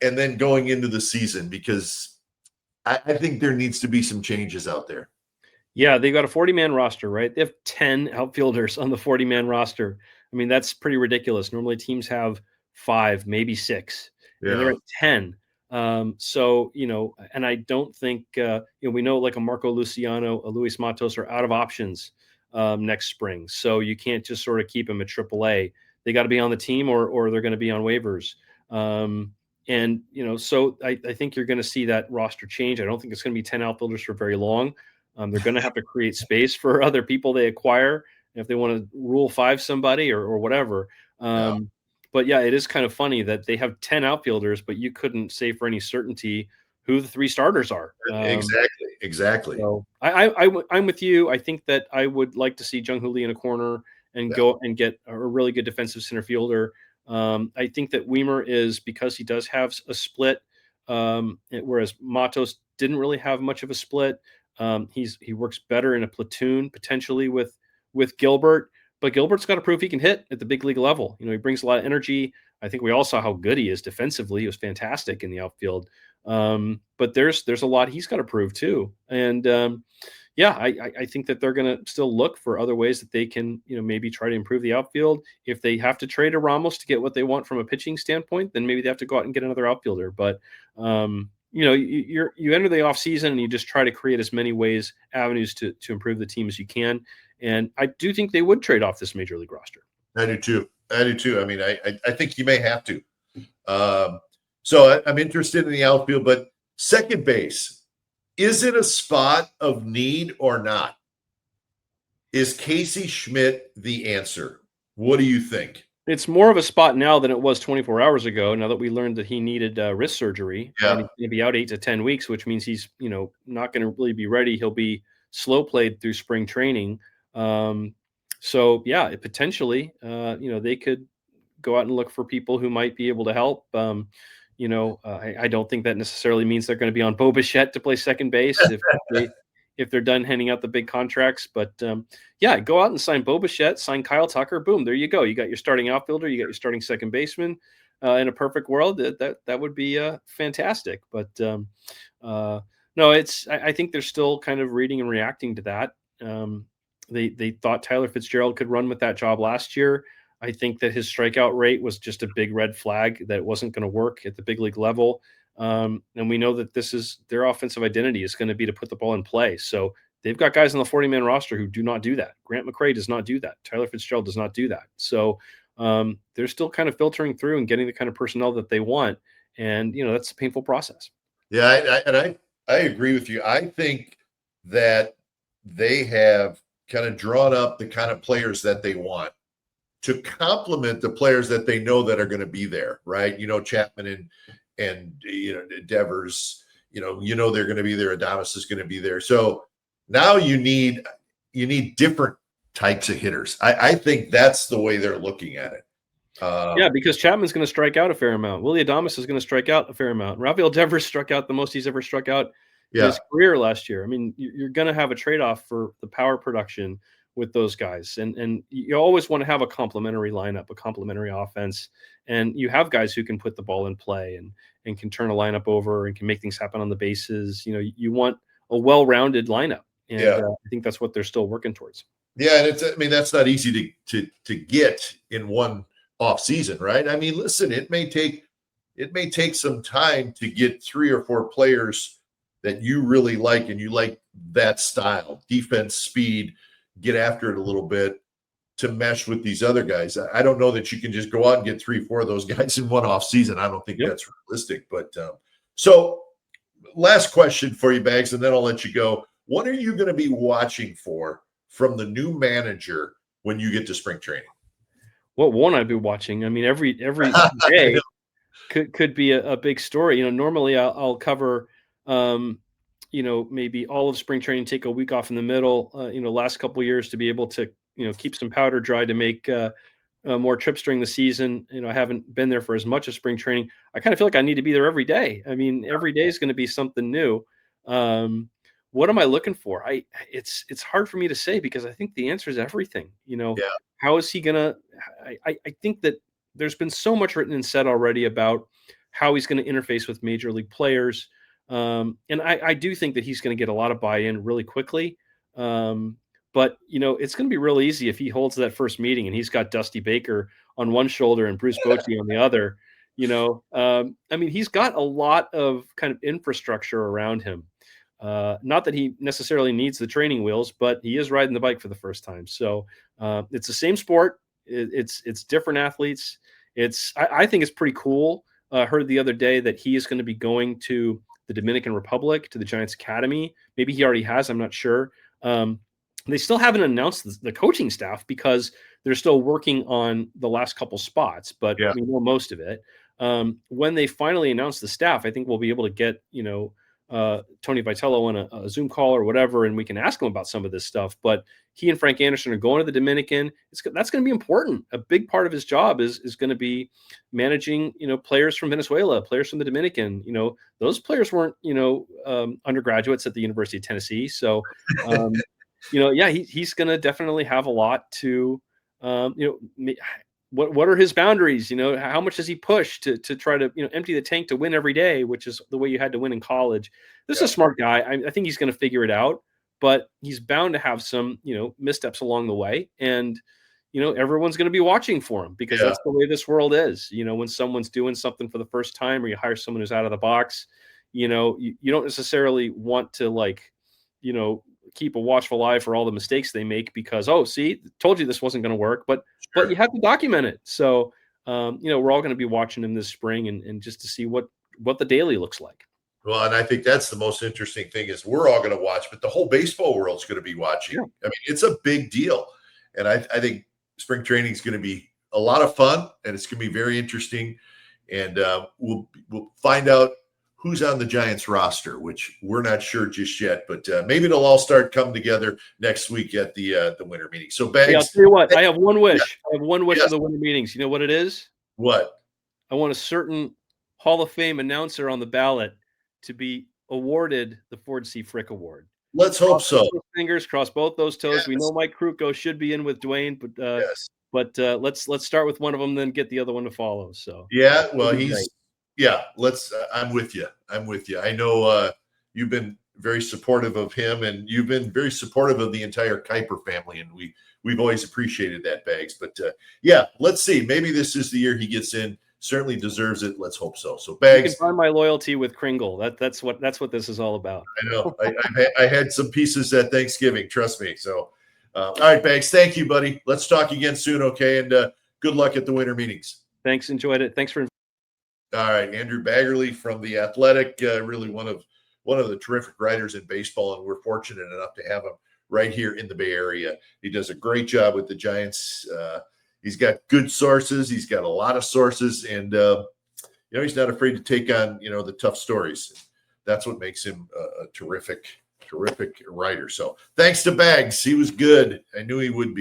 and then going into the season? Because I think there needs to be some changes out there. Yeah, they've got a 40-man roster, right? They have 10 outfielders on the 40-man roster. I mean, that's pretty ridiculous. Normally teams have 5, maybe 6, and they're Yeah. at 10. So, and I don't think, we know like a Marco Luciano, a Luis Matos are out of options next spring. So you can't just sort of keep them at AAA. They got to be on the team or they're going to be on waivers. And, so I think you're going to see that roster change. I don't think it's going to be 10 outfielders for very long. They're going to have to create space for other people they acquire if they want to rule 5 somebody or whatever. But yeah, it is kind of funny that they have 10 outfielders, but you couldn't say for any certainty who the 3 starters are. Exactly. So I'm with you. I think that I would like to see Jung Hoo Lee in a corner and go and get a really good defensive center fielder. I think that Weimer is, because he does have a split, whereas Matos didn't really have much of a split. He works better in a platoon potentially with Gilbert, but Gilbert's got to prove he can hit at the big league level. He brings a lot of energy. I think we all saw how good he is defensively. He was fantastic in the outfield. But there's a lot he's got to prove too. And I think that they're going to still look for other ways that they can, maybe try to improve the outfield. If they have to trade a Ramos to get what they want from a pitching standpoint, then maybe they have to go out and get another outfielder. But you enter the off season and you just try to create as many avenues to improve the team as you can. And I do think they would trade off this major league roster. I do too. I mean, I think you may have to. So I'm interested in the outfield, but second base, is it a spot of need or not? Is Casey Schmidt the answer? What do you think? It's more of a spot now than it was 24 hours ago. Now that we learned that he needed wrist surgery, and he's going to be out 8 to 10 weeks, which means he's, not going to really be ready. He'll be slow played through spring training. So yeah, potentially, they could go out and look for people who might be able to help. I don't think that necessarily means they're going to be on Bo Bichette to play second base if they're done handing out the big contracts. But go out and sign Bo Bichette, sign Kyle Tucker. Boom, there you go. You got your starting outfielder, you got your starting second baseman. In a perfect world, that would be fantastic. But no, I think they're still kind of reading and reacting to that. They thought Tyler Fitzgerald could run with that job last year. I think that his strikeout rate was just a big red flag that it wasn't going to work at the big league level. And we know that this is their offensive identity is going to be to put the ball in play. So they've got guys on the 40-man roster who do not do that. Grant McCray does not do that. Tyler Fitzgerald does not do that. So they're still kind of filtering through and getting the kind of personnel that they want. And, that's a painful process. Yeah, I agree with you. I think that they have kind of drawn up the kind of players that they want to complement the players that they know that are going to be there, right? Chapman and Devers, they're going to be there. Adames is going to be there. So now you need different types of hitters. I think that's the way they're looking at it. Because Chapman's going to strike out a fair amount. Willie Adames is going to strike out a fair amount. Rafael Devers struck out the most he's ever struck out in his career last year. I mean, you're going to have a trade-off for the power production with those guys. And you always want to have a complementary lineup, a complementary offense. And you have guys who can put the ball in play and can turn a lineup over and can make things happen on the bases. You want a well-rounded lineup. And I think that's what they're still working towards. Yeah. And that's not easy to get in one off season, right? I mean, listen, it may take some time to get 3 or 4 players that you really like and you like that style, defense, speed, get after it a little bit to mesh with these other guys. I don't know that you can just go out and get 3 or 4 of those guys in one off season. I don't think that's realistic. But so last question for you, Bags, and then I'll let you go. What are you going to be watching for from the new manager when you get to spring training? What won't I be watching? I mean, every day could be a big story. Normally I'll cover, maybe all of spring training, take a week off in the middle, last couple of years to be able to, keep some powder dry to make more trips during the season. I haven't been there for as much as spring training. I kind of feel like I need to be there every day. I mean, every day is going to be something new. What am I looking for? It's hard for me to say because I think the answer is everything. How is he gonna? I think that there's been so much written and said already about how he's going to interface with major league players. And I do think that he's going to get a lot of buy-in really quickly. But, it's going to be real easy if he holds that first meeting and he's got Dusty Baker on one shoulder and Bruce Bochy on the other. He's got a lot of kind of infrastructure around him. Not that he necessarily needs the training wheels, but he is riding the bike for the first time. So it's the same sport. It's different athletes. I think it's pretty cool. Heard the other day that he is going to be going to the Dominican Republic, to the Giants Academy. Maybe he already has. I'm not sure. They still haven't announced the coaching staff because they're still working on the last couple spots, but we know most of it. When they finally announce the staff, I think we'll be able to get, Tony Vitello on a Zoom call or whatever, and we can ask him about some of this stuff. But he and Frank Anderson are going to the Dominican. That's going to be important. A big part of his job is going to be managing, players from Venezuela, players from the Dominican. Those players weren't, undergraduates at the University of Tennessee. So, he's going to definitely have a lot to, what are his boundaries? How much does he push to try to, empty the tank to win every day, which is the way you had to win in college. This is a smart guy. I think he's going to figure it out, but he's bound to have some, missteps along the way. And, everyone's going to be watching for him because that's the way this world is. When someone's doing something for the first time or you hire someone who's out of the box, you don't necessarily want to keep a watchful eye for all the mistakes they make because, see, told you this wasn't going to work, but you have to document it. So, we're all going to be watching him this spring and just to see what the daily looks like. Well, and I think that's the most interesting thing is we're all going to watch, but the whole baseball world's going to be watching. Yeah. I mean, it's a big deal. And I think spring training is going to be a lot of fun and it's going to be very interesting. And we'll find out who's on the Giants roster, which we're not sure just yet, but maybe it'll all start coming together next week at the winter meeting. So, Bags, I'll tell you what, I have one wish. I have one wish for the winter meetings. You know what it is? What? I want a certain Hall of Fame announcer on the ballot to be awarded the Ford C. Frick Award. Let's hope so. Fingers, cross both those toes. Yes. We know Mike Krukow should be in with Dwayne, but let's start with one of them, then get the other one to follow. So well, I'm with you. I know you've been very supportive of him, and you've been very supportive of the entire Kuiper family, and we've always appreciated that, Bags. But let's see. Maybe this is the year he gets in. Certainly deserves it. Let's hope so. So, Bags, you can find my loyalty with Kringle. That's what this is all about. I know. I had some pieces at Thanksgiving. Trust me. So, all right, Bags. Thank you, buddy. Let's talk again soon. Okay, and good luck at the winter meetings. Thanks. Enjoyed it. Thanks for. All right, Andrew Baggarly from The Athletic, really one of the terrific writers in baseball, and we're fortunate enough to have him right here in the Bay Area. He does a great job with the Giants. He's got good sources. He's got a lot of sources, and he's not afraid to take on the tough stories. That's what makes him a terrific writer. So thanks to Bags. He was good. I knew he would be.